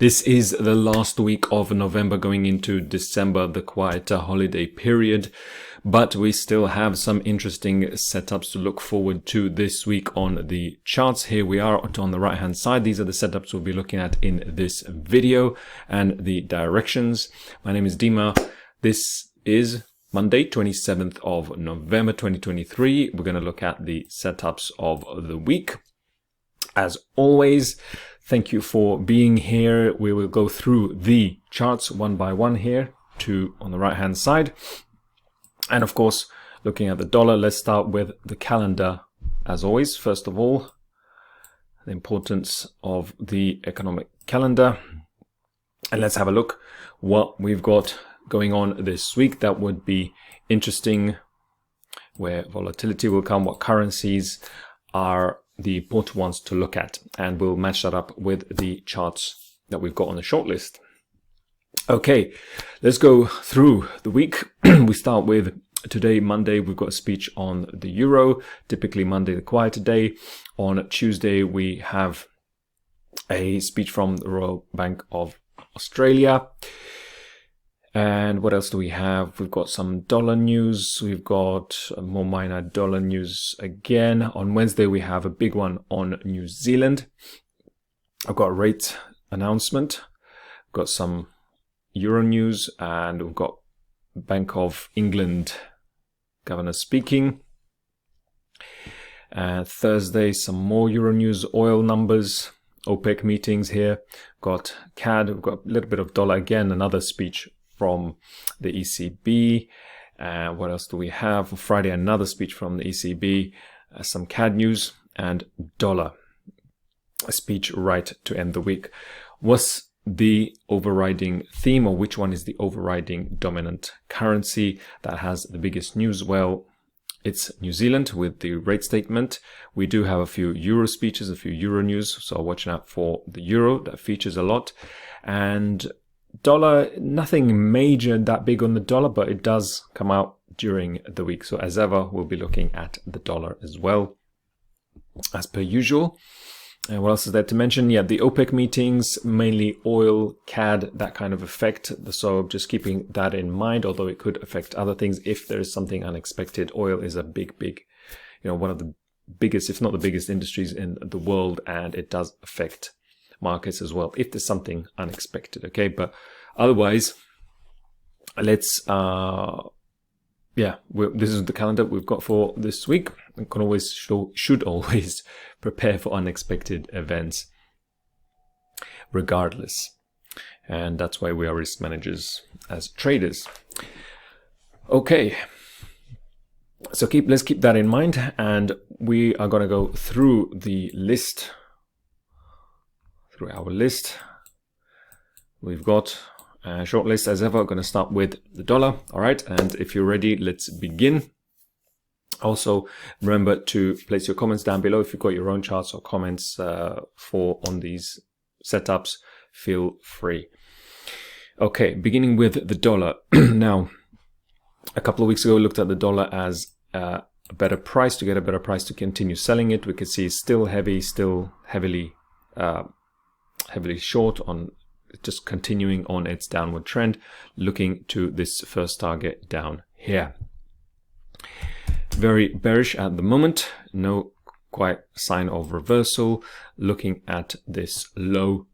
This is the last week of November going into December, the quieter holiday period, but we still have some interesting setups to look forward to this week on the charts. Here we are on the right hand side. These are the setups we'll be looking at in this video and the directions. My name is Dima. This is Monday, 27th of November 2023. We're going to look at the setups of the week. As always, thank you for being here. We will go through the charts one by one here on the right hand side. And of course, looking at the dollar, let's start with the calendar as always. First of all, the importance of the economic calendar. And let's have a look what we've got going on this week. That would be interesting, where volatility will come, what currencies are the important ones to look at, and we'll match that up with the charts that we've got on the shortlist. Okay, let's go through the week. We start with today, Monday. We've got a speech on the euro. Typically Monday, the quieter day. On Tuesday, we have a speech from the Royal Bank of Australia. And what else do we have? We've got some dollar news. We've got more minor dollar news again. On Wednesday, we have a big one on New Zealand. I've got a rate announcement. We've got some euro news, and we've got Bank of England governor speaking. Thursday, some more euro news, oil numbers, OPEC meetings here. Got CAD. We've got a little bit of dollar again, another speech from the ECB. What else do we have? For Friday, another speech from the ECB, some CAD news, and dollar. A speech right to end the week. What's the overriding theme, or which one is the overriding dominant currency that has the biggest news? Well, it's New Zealand with the rate statement. We do have a few euro speeches, a few euro news, so watch out for the euro. That features a lot. And dollar, nothing major that big on the dollar, but it does come out during the week. So as ever, we'll be looking at the dollar as well, as per usual. And what else is there to mention? Yeah, the OPEC meetings, mainly oil, CAD, that kind of effect. So just keeping that in mind, although it could affect other things if there is something unexpected. Oil is a big, one of the biggest, if not the biggest industries in the world, and it does affect markets as well if there's something unexpected. Okay, but otherwise, let's this is the calendar we've got for this week. You can always should always prepare for unexpected events regardless, and that's why we are risk managers as traders. Okay, so let's keep that in mind, and we are going to go through the list. Through our list, we've got a short list as ever. I'm going to start with the dollar. All right, and if you're ready, let's begin. Also, remember to place your comments down below if you've got your own charts or comments on these setups. Feel free. Okay, beginning with the dollar. Now, a couple of weeks ago, we looked at the dollar as a better price, to get a better price to continue selling it. We could see still heavily short, on just continuing on its downward trend, looking to this first target down here. Very bearish at the moment, no quite sign of reversal, looking at this low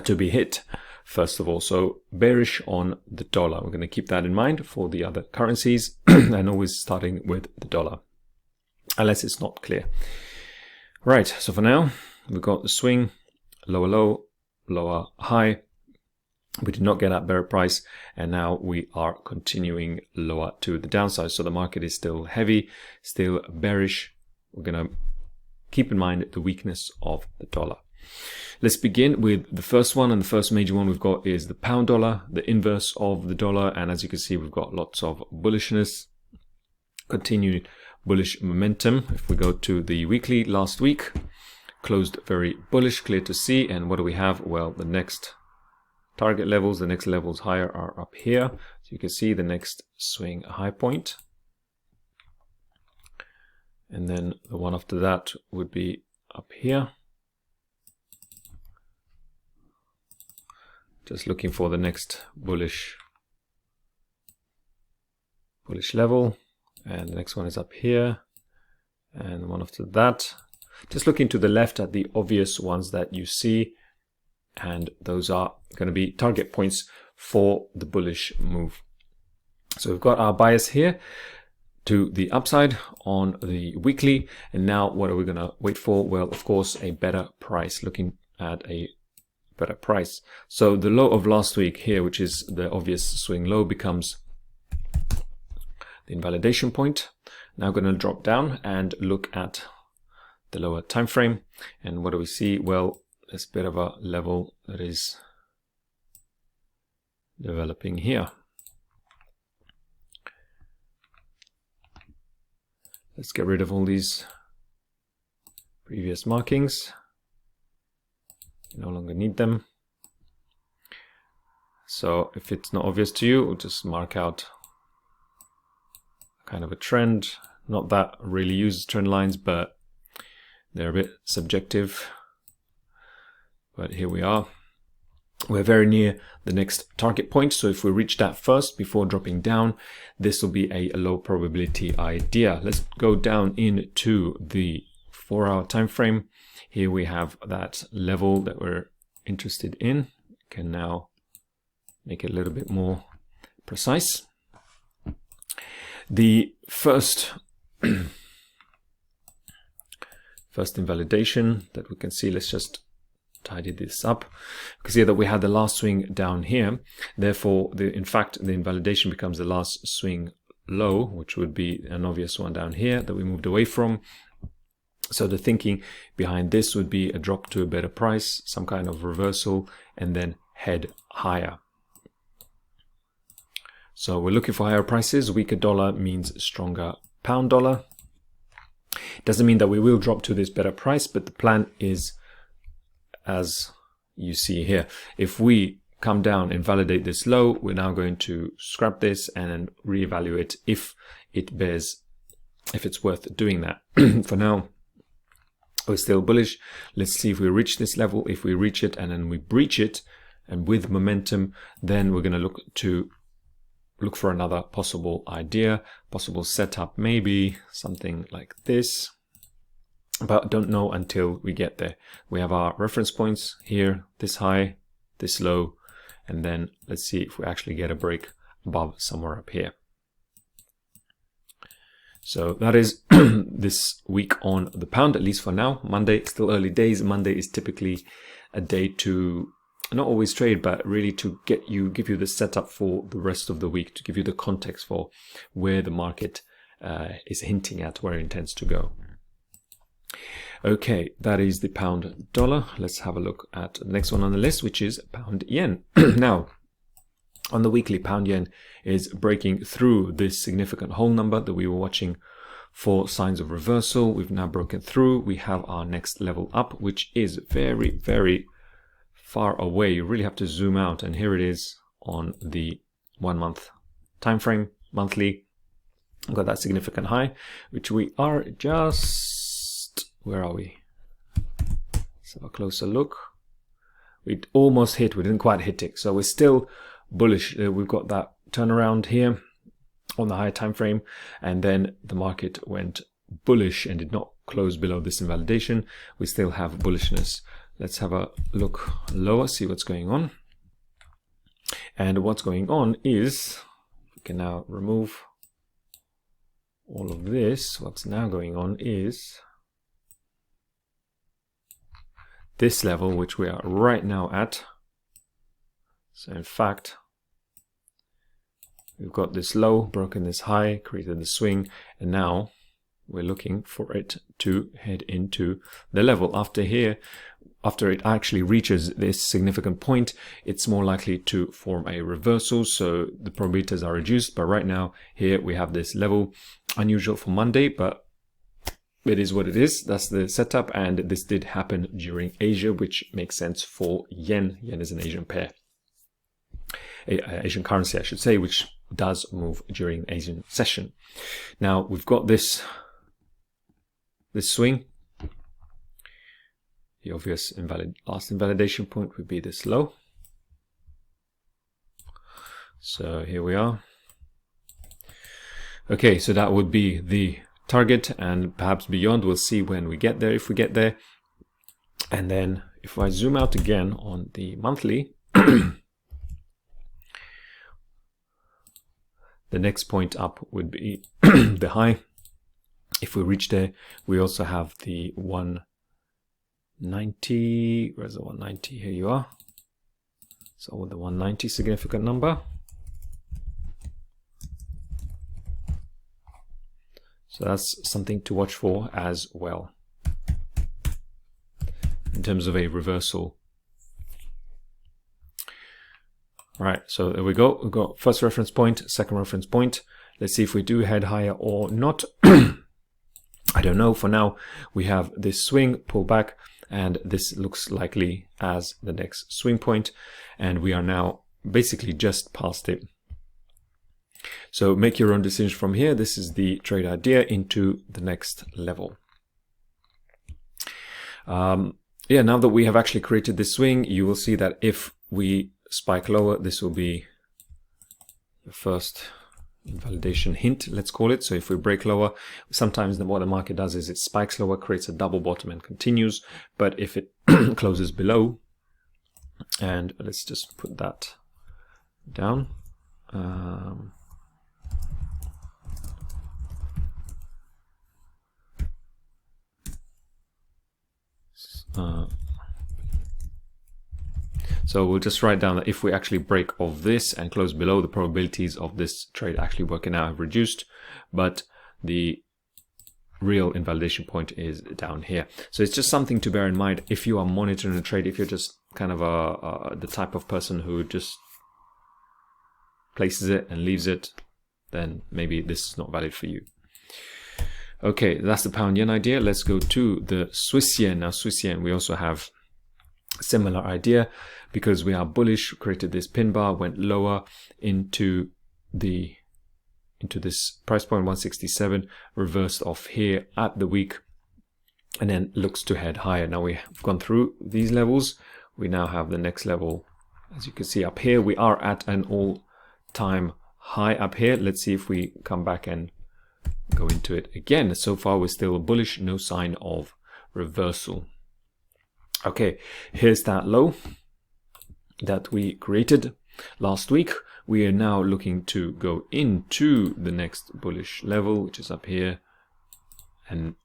to be hit first of all. So bearish on the dollar. We're going to keep that in mind for the other currencies and always starting with the dollar, unless it's not clear. Right, so for now, we've got the swing, lower low, lower high. We did not get that better price, and now we are continuing lower to the downside. So the market is still heavy, still bearish. We're going to keep in mind the weakness of the dollar. Let's begin with the first one, and the first major one we've got is the pound dollar, the inverse of the dollar. And as you can see, we've got lots of bullishness, continued bullish momentum. If we go to the weekly, last week closed very bullish, clear to see. And what do we have? Well, the next target levels, the next levels higher are up here. So you can see the next swing high point. And then the one after that would be up here. Just looking for the next bullish level, and the next one is up here, and one after that. Just looking to the left at the obvious ones that you see, and those are going to be target points for the bullish move. So we've got our bias here to the upside on the weekly, and now what are we going to wait for? Well, of course, a better price, looking at a better price. So the low of last week here, which is the obvious swing low, becomes the invalidation point. Now I'm going to drop down and look at the lower time frame, and what do we see? Well, there's a bit of a level that is developing here. Let's get rid of all these previous markings. No longer need them. So if it's not obvious to you, we'll just mark out kind of a trend. Not that I really use trend lines, but they're a bit subjective. But here we are. We're very near the next target point, so if we reach that first before dropping down, this will be a low probability idea. Let's go down into the 4-hour time frame. Here we have that level that we're interested in. Can now make it a little bit more precise. The first invalidation that we can see, let's just tidy this up, because here that we had the last swing down here, therefore in fact the invalidation becomes the last swing low, which would be an obvious one down here that we moved away from. So the thinking behind this would be a drop to a better price, some kind of reversal, and then head higher. So we're looking for higher prices. Weaker dollar means stronger pound dollar. Doesn't mean that we will drop to this better price, but the plan is as you see here. If we come down and validate this low, we're now going to scrap this and then reevaluate if it's worth doing that. For now, we're still bullish. Let's see if we reach this level. If we reach it and then we breach it, and with momentum, then we're going to look for another possible idea, possible setup, maybe something like this. But don't know until we get there. We have our reference points here, this high, this low, and then let's see if we actually get a break above somewhere up here. So that is this week on the pound, at least for now. Monday, still early days. Monday is typically a day to not always trade, but really to give you the setup for the rest of the week, to give you the context for where the market is hinting at, where it intends to go. Okay, that is the pound dollar. Let's have a look at the next one on the list, which is pound yen. Now, on the weekly, pound yen is breaking through this significant whole number that we were watching for signs of reversal. We've now broken through. We have our next level up, which is very, very far away. You really have to zoom out, and here it is on the 1 month time frame, monthly. We've got that significant high, which we are just, where are we? Let's have a closer look. We almost hit, we didn't quite hit it, so we're still bullish. We've got that turnaround here on the higher time frame, and then the market went bullish and did not close below this invalidation. We still have bullishness. Let's have a look lower, see what's going on. And what's going on is, we can now remove all of this. What's now going on is this level, which we are right now at. So in fact, we've got this low, broken this high, created the swing, and now we're looking for it to head into the level. After it actually reaches this significant point, it's more likely to form a reversal, so the probabilities are reduced. But right now, here we have this level. Unusual for Monday, but it is what it is. That's the setup, and this did happen during Asia, which makes sense for yen. Yen is an Asian pair. Asian currency, I should say, which does move during Asian session. Now we've got this swing. The obvious last invalidation point would be this low. So here we are. Okay, so that would be the target, and perhaps beyond. We'll see when we get there, if we get there. And then if I zoom out again on the monthly, the next point up would be the high. If we reach there, we also have the 190. Where's the 190? Here you are. So the 190 significant number. So that's something to watch for as well in terms of a reversal. All right, so there we go. We've got first reference point, second reference point. Let's see if we do head higher or not. I don't know. For now, we have this swing, pull back, and this looks likely as the next swing point. And we are now basically just past it. So make your own decision from here. This is the trade idea into the next level. Yeah, now that we have actually created this swing, you will see that if we spike lower, this will be the first invalidation hint, let's call it. So if we break lower, sometimes what the market does is it spikes lower, creates a double bottom and continues. But if it closes below, and let's just put that down. So we'll just write down that if we actually break off this and close below, the probabilities of this trade actually working out have reduced, but the real invalidation point is down here. So it's just something to bear in mind if you are monitoring a trade. If you're just kind of the type of person who just places it and leaves it, then maybe this is not valid for you. Okay, that's the pound yen idea. Let's go to the Swiss yen. Now Swiss yen, we also have a similar idea because we are bullish, created this pin bar, went lower into this price point 167, reversed off here at the week, and then looks to head higher. Now we've gone through these levels. We now have the next level. As you can see up here, we are at an all-time high up here. Let's see if we come back and go into it again. So far we're still bullish, no sign of reversal. Okay, here's that low that we created last week. We are now looking to go into the next bullish level, which is up here. And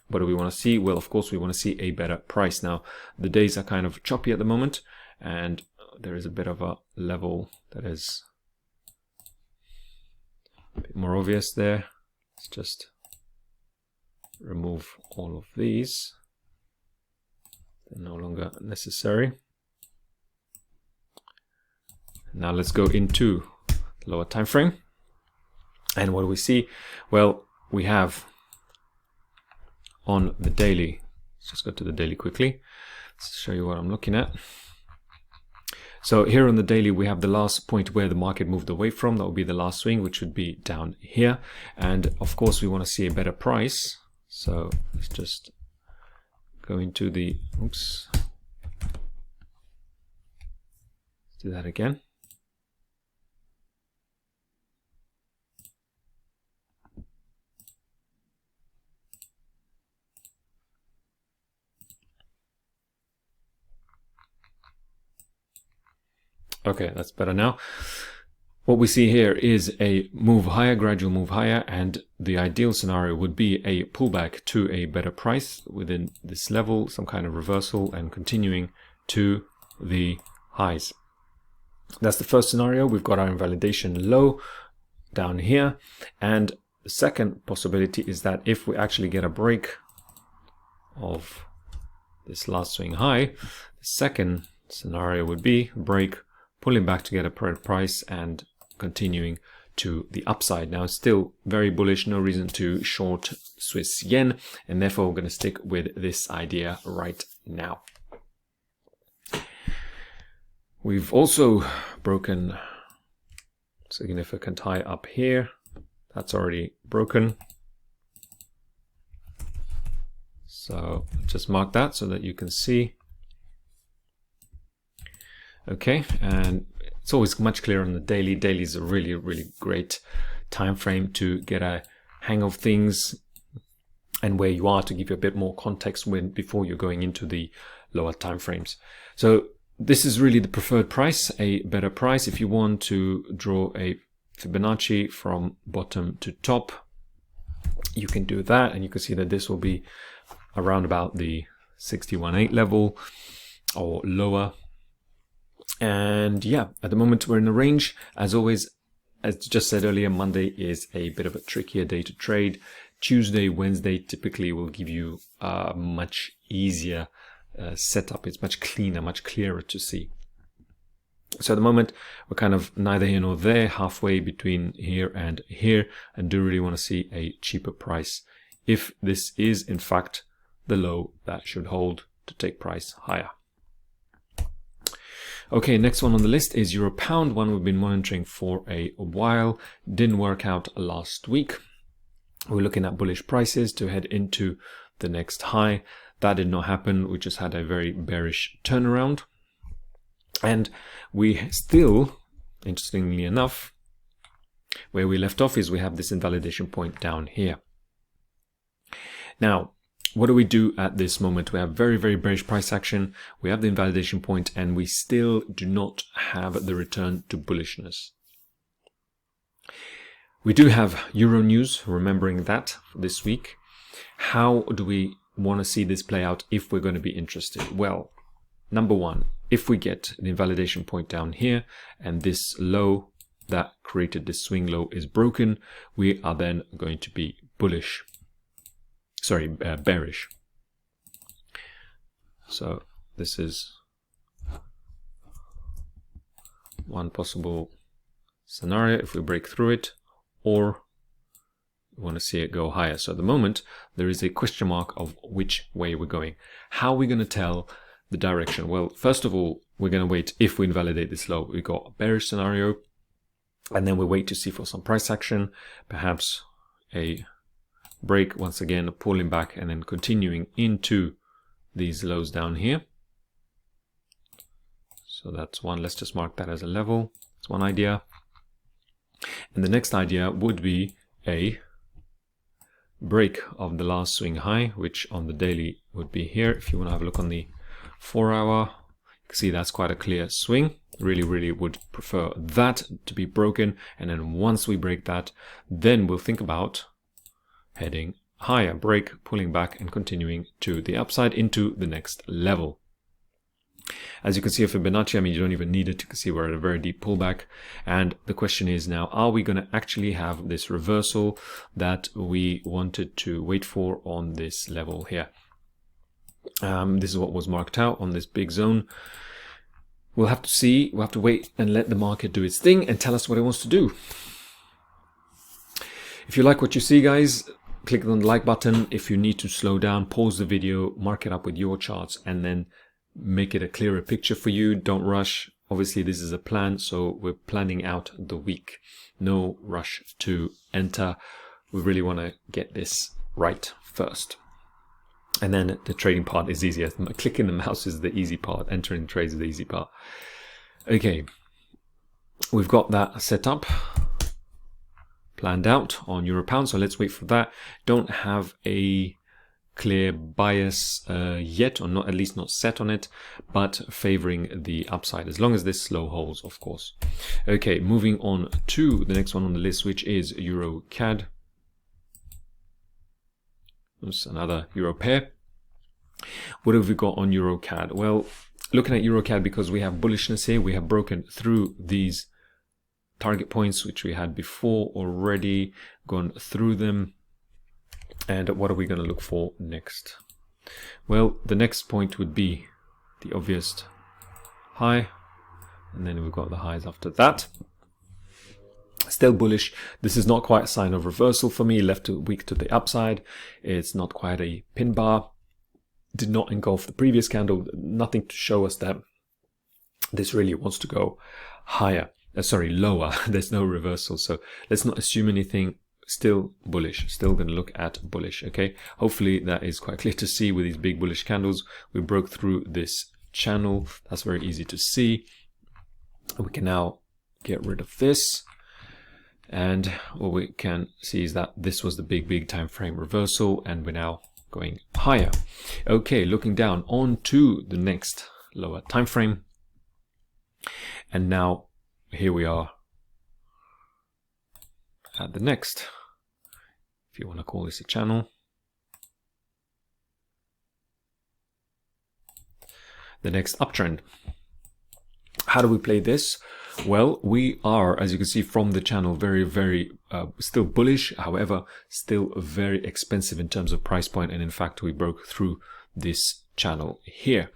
what do we want to see? Well, of course, we want to see a better price. Now, the days are kind of choppy at the moment, and there is a bit of a level that is a bit more obvious there. Let's just remove all of these. They're no longer necessary. Now let's go into the lower time frame. And what do we see? Well, we have on the daily, let's just go to the daily quickly. Let's show you what I'm looking at. So here on the daily, we have the last point where the market moved away from. That would be the last swing, which would be down here. And of course, we want to see a better price. So let's just go into the, oops. Let's do that again. Okay, that's better now. What we see here is a move higher, gradual move higher, and the ideal scenario would be a pullback to a better price within this level, some kind of reversal, and continuing to the highs. That's the first scenario. We've got our invalidation low down here. And the second possibility is that if we actually get a break of this last swing high, the second scenario would be break, pulling back to get a price and continuing to the upside. Now it's still very bullish, no reason to short Swiss yen, and therefore we're going to stick with this idea right now. We've also broken significant high up here. That's already broken. So just mark that so that you can see. Okay, and It's always much clearer on the daily. Daily is a really, really great time frame to get a hang of things and where you are, to give you a bit more context before you're going into the lower time frames. So this is really the preferred price, a better price. If you want to draw a Fibonacci from bottom to top, you can do that, and you can see that this will be around about the 61.8 level or lower. And yeah, at the moment we're in a range. As always, as just said earlier, Monday is a bit of a trickier day to trade. Tuesday, Wednesday typically will give you a much easier setup. It's much cleaner, much clearer to see. So at the moment, we're kind of neither here nor there, halfway between here, and do really want to see a cheaper price. If this is in fact the low, that should hold to take price higher. Okay, next one on the list is Euro Pound, one we've been monitoring for a while. Didn't work out last week. We're looking at bullish prices to head into the next high. That did not happen. We just had a very bearish turnaround. And we still, interestingly enough, where we left off is we have this invalidation point down here. Now, what do we do at this moment? We have very, very bearish price action. We have the invalidation point, and we still do not have the return to bullishness. We do have Euro news, remembering that for this week. How do we want to see this play out if we're going to be interested? Well, number one, if we get the invalidation point down here and this low that created this swing low is broken, we are then going to be bullish. Sorry, bearish. So this is one possible scenario if we break through it, or we want to see it go higher. So at the moment, there is a question mark of which way we're going. How are we going to tell the direction? Well, first of all, we're going to wait. If we invalidate this low, we got a bearish scenario, and then we wait to see for some price action, perhaps a break, once again pulling back and then continuing into these lows down here. So that's one. Let's just mark that as a level. That's one idea. And the next idea would be a break of the last swing high, which on the daily would be here. If you want to have a look on the 4-hour, you can see that's quite a clear swing. Really would prefer that to be broken, and then once we break that, then we'll think about heading higher, break, pulling back, and continuing to the upside into the next level. As you can see of Fibonacci, I mean, you don't even need it. You can see we're at a very deep pullback. And the question is now, are we going to actually have this reversal that we wanted to wait for on this level here? This is what was marked out on this big zone. We'll have to see. We'll have to wait and let the market do its thing and tell us what it wants to do. If you like what you see, guys, click on the like button. If you need to slow down, pause the video, mark it up with your charts, and then make it a clearer picture for you. Don't rush. Obviously, this is a plan, so we're planning out the week. No rush to enter. We really want to get this right first. And then the trading part is easier. Clicking the mouse is the easy part. Entering trades is the easy part. Okay, we've got that set up, planned out on Euro Pound. So let's wait for that. Don't have a clear bias yet, or not, at least not set on it, but favoring the upside as long as this slow holds, of course. Okay, moving on to the next one on the list, which is Euro CAD. There's another Euro pair. What have we got on Euro CAD? Well, looking at Euro CAD, because we have bullishness here, we have broken through these target points which we had before already, gone through them. And what are we going to look for next? Well, the next point would be the obvious high, and then we've got the highs after that. Still bullish. This is not quite a sign of reversal for me. Left a week to the upside. It's not quite a pin bar. Did not engulf the previous candle. Nothing to show us that this really wants to go higher. Lower. There's no reversal. So let's not assume anything. Still bullish. Still going to look at bullish. Okay. Hopefully that is quite clear to see with these big bullish candles. We broke through this channel. That's very easy to see. We can now get rid of this. And what we can see is that this was the big time frame reversal, and we're now going higher. Okay, looking down onto the next lower time frame. And now here we are at the next, if you want to call this a channel. The next uptrend. How do we play this? Well, we are, as you can see from the channel, very still bullish, however, still very expensive in terms of price point. And in fact, we broke through this channel here.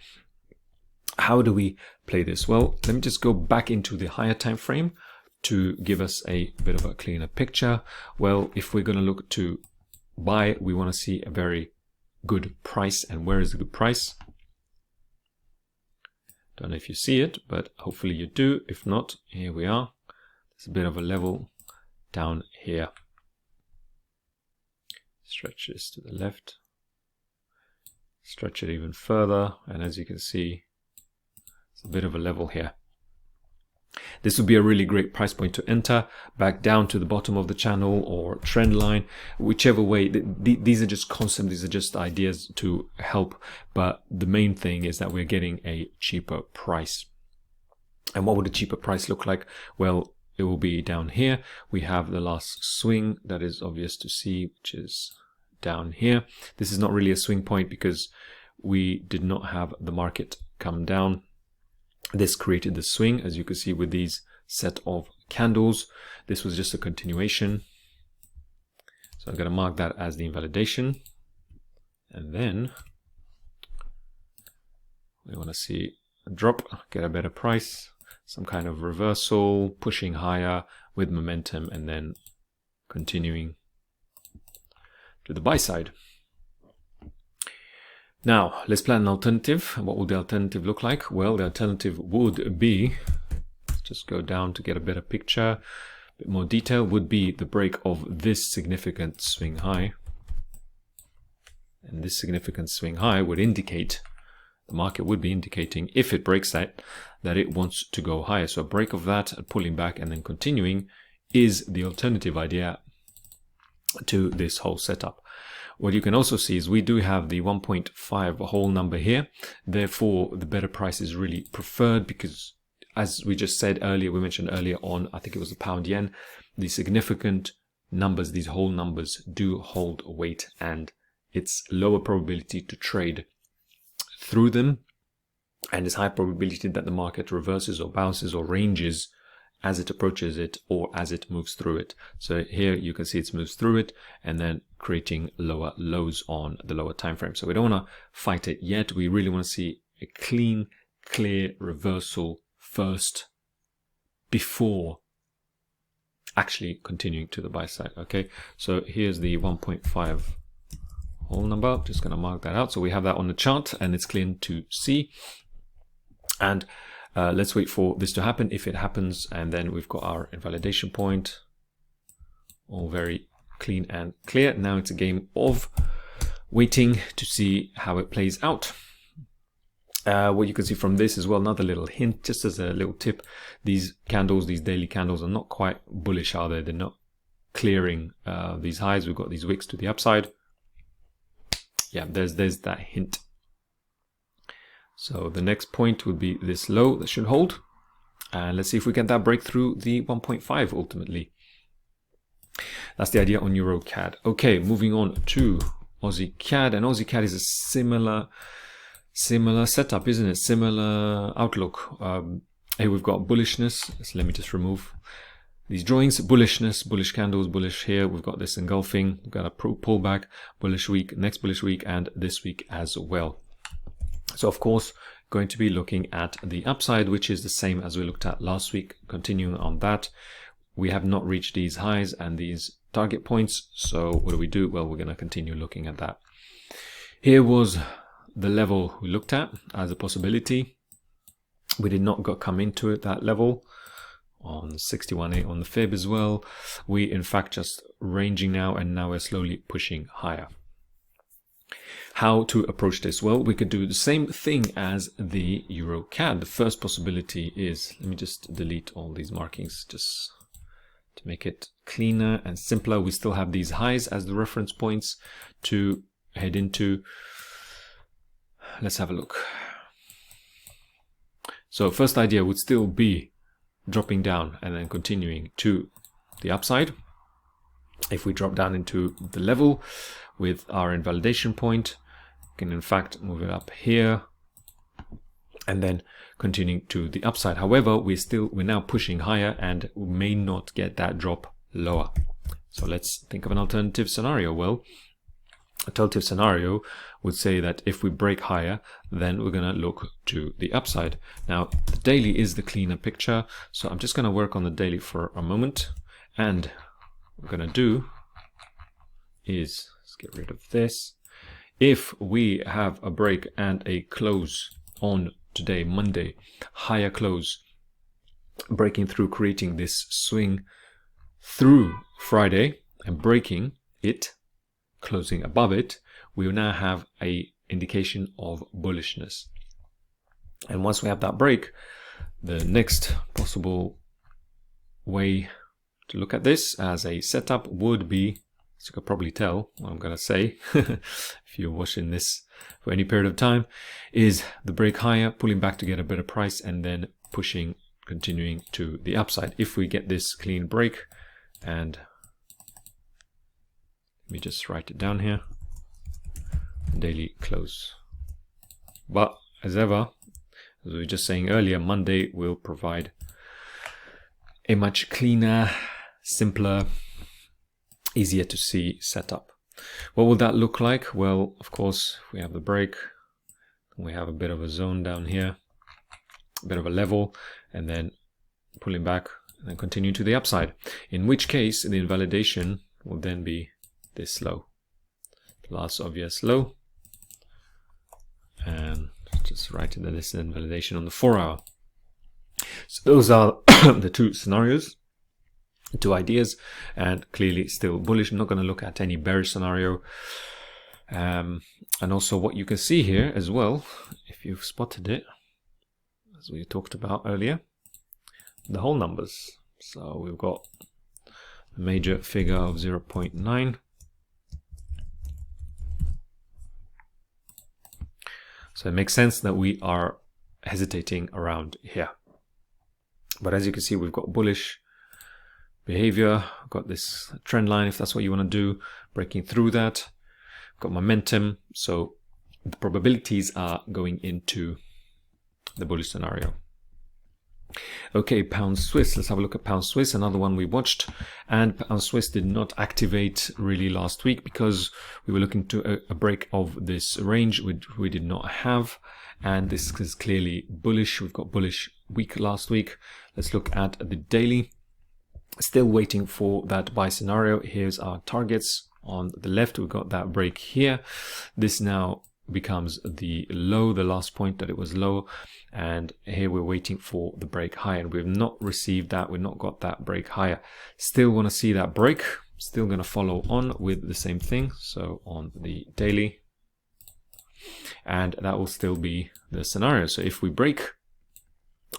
How do we play this? Well, let me just go back into the higher time frame to give us a bit of a cleaner picture. Well, if we're going to look to buy, we want to see a very good price. And where is the good price? Don't know if you see it, but hopefully you do. If not, here we are. There's a bit of a level down here. Stretch this to the left. Stretch it even further. And as you can see, it's a bit of a level here. This would be a really great price point to enter, back down to the bottom of the channel or trend line, whichever way. These are just concepts, these are just ideas to help, but the main thing is that we're getting a cheaper price. And what would a cheaper price look like? Well, it will be down here. We have the last swing that is obvious to see, which is down here. This is not really a swing point because we did not have the market come down. This created the swing, as you can see with these set of candles. This was just a continuation. So I'm going to mark that as the invalidation. And then we want to see a drop, get a better price, some kind of reversal, pushing higher with momentum, and then continuing to the buy side. Now, let's plan an alternative. What would the alternative look like? Well, the alternative would be, let's just go down to get a better picture, a bit more detail, would be the break of this significant swing high. And this significant swing high would indicate, the market would be indicating, if it breaks that it wants to go higher. So a break of that, pulling back and then continuing is the alternative idea to this whole setup. What you can also see is we do have the 1.5 whole number here. Therefore, the better price is really preferred because, as we just said earlier, we mentioned earlier on, I think it was the pound yen, the significant numbers, these whole numbers do hold weight, and it's lower probability to trade through them. And it's high probability that the market reverses or bounces or ranges as it approaches it or as it moves through it. So here you can see it moves through it and then creating lower lows on the lower time frame. So we don't want to fight it yet. We really want to see a clean, clear reversal first before actually continuing to the buy side. Okay, so here's the 1.5 whole number. I'm just going to mark that out. So we have that on the chart and it's clear to see. And let's wait for this to happen. If it happens, and then we've got our invalidation point, all very clean and clear. Now it's a game of waiting to see how it plays out. What you can see from this as well, another little hint, just as a little tip, these candles, these daily candles are not quite bullish, are they? They're not clearing these highs. We've got these wicks to the upside. Yeah, there's that hint. So the next point would be this low that should hold. And let's see if we get that breakthrough the 1.5 ultimately. That's the idea on Euro CAD. Okay, moving on to Aussie CAD. And Aussie CAD is a similar setup, isn't it? Similar outlook. Here we've got bullishness. So let me just remove these drawings. Bullishness, bullish candles, bullish here. We've got this engulfing. We've got a pullback, bullish week, next bullish week, and this week as well. So of course, going to be looking at the upside, which is the same as we looked at last week. Continuing on that, we have not reached these highs and these target points. So what do? Well, we're going to continue looking at that. Here was the level we looked at as a possibility. We did not come into it that level on 61.8 on the fib as well. We in fact just ranging now, and now we're slowly pushing higher. How to approach this? Well, we could do the same thing as the Euro CAD. The first possibility is, let me just delete all these markings just to make it cleaner and simpler. We still have these highs as the reference points to head into. Let's have a look. So first idea would still be dropping down and then continuing to the upside. If we drop down into the level with our invalidation point, we can in fact move it up here and then continuing to the upside. However, we're now pushing higher and we may not get that drop lower. So let's think of an alternative scenario. Well, alternative scenario would say that if we break higher, then we're going to look to the upside. Now, the daily is the cleaner picture, so I'm just going to work on the daily for a moment. And what we're going to do is, let's get rid of this. If we have a break and a close on today, Monday, higher close, breaking through, creating this swing through Friday and breaking it, closing above it, we will now have a indication of bullishness. And once we have that break, the next possible way to look at this as a setup would be, as you could probably tell what I'm going to say if you're watching this for any period of time, is the break higher, pulling back to get a better price, and then pushing, continuing to the upside. If we get this clean break, and let me just write it down here, daily close. But as ever, as we were just saying earlier, Monday will provide a much cleaner, simpler, easier to see setup. What will that look like? Well, of course, we have the break, we have a bit of a zone down here, a bit of a level, and then pulling back and then continue to the upside. In which case, the invalidation will then be this low, the last obvious low, and just write in this invalidation on the 4 hour. So those are the two scenarios, two ideas, and clearly still bullish. I'm not going to look at any bearish scenario. And also what you can see here as well, if you've spotted it, as we talked about earlier, the whole numbers. So we've got a major figure of 0.9. So it makes sense that we are hesitating around here. But as you can see, we've got bullish behavior, got this trend line, if that's what you want to do, breaking through that, got momentum. So the probabilities are going into the bullish scenario. Okay, pound Swiss. Let's have a look at pound Swiss, another one we watched. And pound Swiss did not activate really last week because we were looking to a break of this range, which we did not have. And this is clearly bullish. We've got bullish week last week. Let's look at the daily. Still waiting for that buy scenario. Here's our targets. On the left, we've got that break here. This now becomes the low, the last point that it was low, and here we're waiting for the break higher, and we've not received that. We've not got that break higher. Still want to see that break. Still going to follow on with the same thing, so on the daily, and that will still be the scenario. So if we break,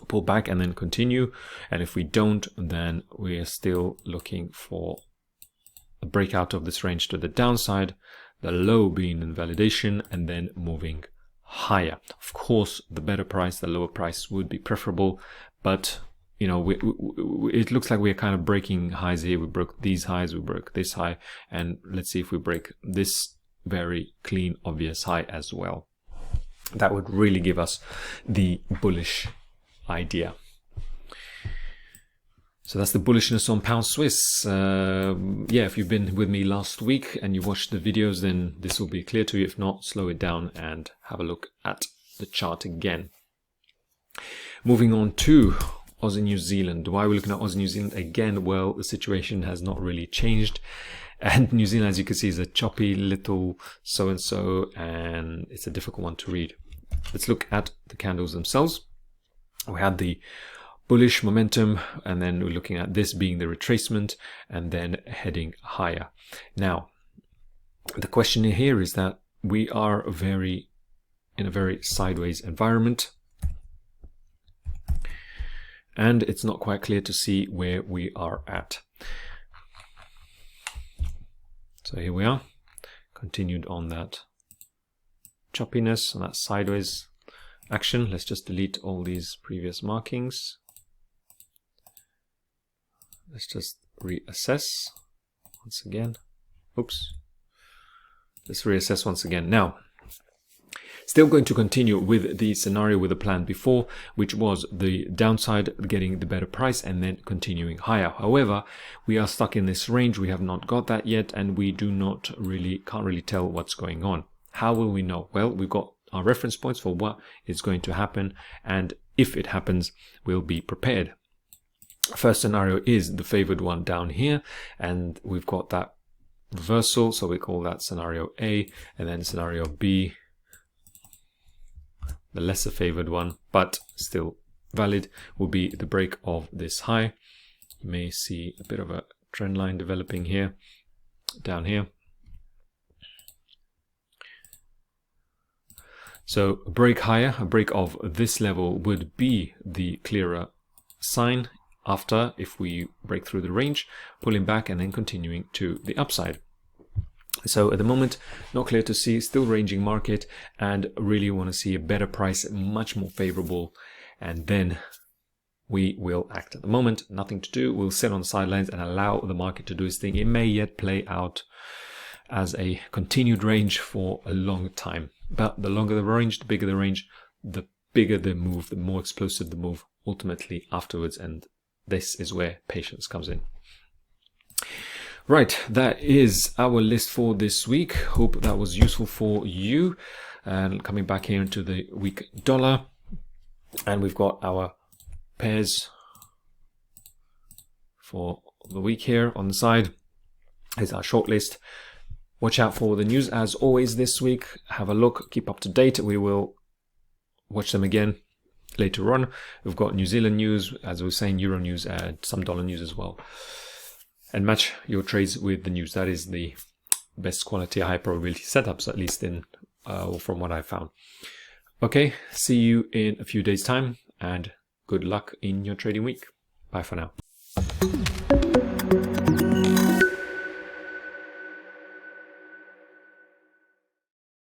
pull back and then continue, and if we don't, then we are still looking for a breakout of this range to the downside, the low being invalidation, and then moving higher. Of course, the better price, the lower price would be preferable, but you know, it looks like we're kind of breaking highs here. We broke these highs, we broke this high, and let's see if we break this very clean, obvious high as well. That would really give us the bullish idea. So that's the bullishness on pound Swiss. Yeah, if you've been with me last week and you watched the videos, then this will be clear to you. If not, slow it down and have a look at the chart again. Moving on to Aussie New Zealand. Why are we looking at Aussie New Zealand again? Well, the situation has not really changed. And New Zealand, as you can see, is a choppy little so-and-so, and it's a difficult one to read. Let's look at the candles themselves. We had the bullish momentum, and then we're looking at this being the retracement and then heading higher. Now, the question here is that we are in a very sideways environment, and it's not quite clear to see where we are at. So here we are, continued on that choppiness, on that sideways action. Let's just delete all these previous markings. Let's just reassess once again. Oops. Let's reassess once again. Now, still going to continue with the scenario with the plan before, which was the downside, getting the better price and then continuing higher. However, we are stuck in this range. We have not got that yet, and we can't really tell what's going on. How will we know? Well, we've got our reference points for what is going to happen, and if it happens, we'll be prepared. First scenario is the favored one down here, and we've got that reversal, so we call that scenario A, and then scenario B, the lesser favored one, but still valid, will be the break of this high. You may see a bit of a trend line developing here, down here. So a break higher, a break of this level would be the clearer sign after, if we break through the range, pulling back and then continuing to the upside. So at the moment, not clear to see, still ranging market, and really want to see a better price, much more favorable, and then we will act. At the moment, nothing to do. We'll sit on the sidelines and allow the market to do its thing. It may yet play out as a continued range for a long time. But the longer the range, the bigger the range, the bigger the move, the more explosive the move ultimately afterwards. And this is where patience comes in. Right, that is our list for this week. Hope that was useful for you. And coming back here into the week dollar, and we've got our pairs for the week here on the side. Here's our short list. Watch out for the news as always this week. Have a look, keep up to date. We will watch them again later on. We've got New Zealand news, as we were saying, Euro news, and some dollar news as well. And match your trades with the news. That is the best quality high probability setups, at least in from what I found. Okay, see you in a few days' time, and good luck in your trading week. Bye for now.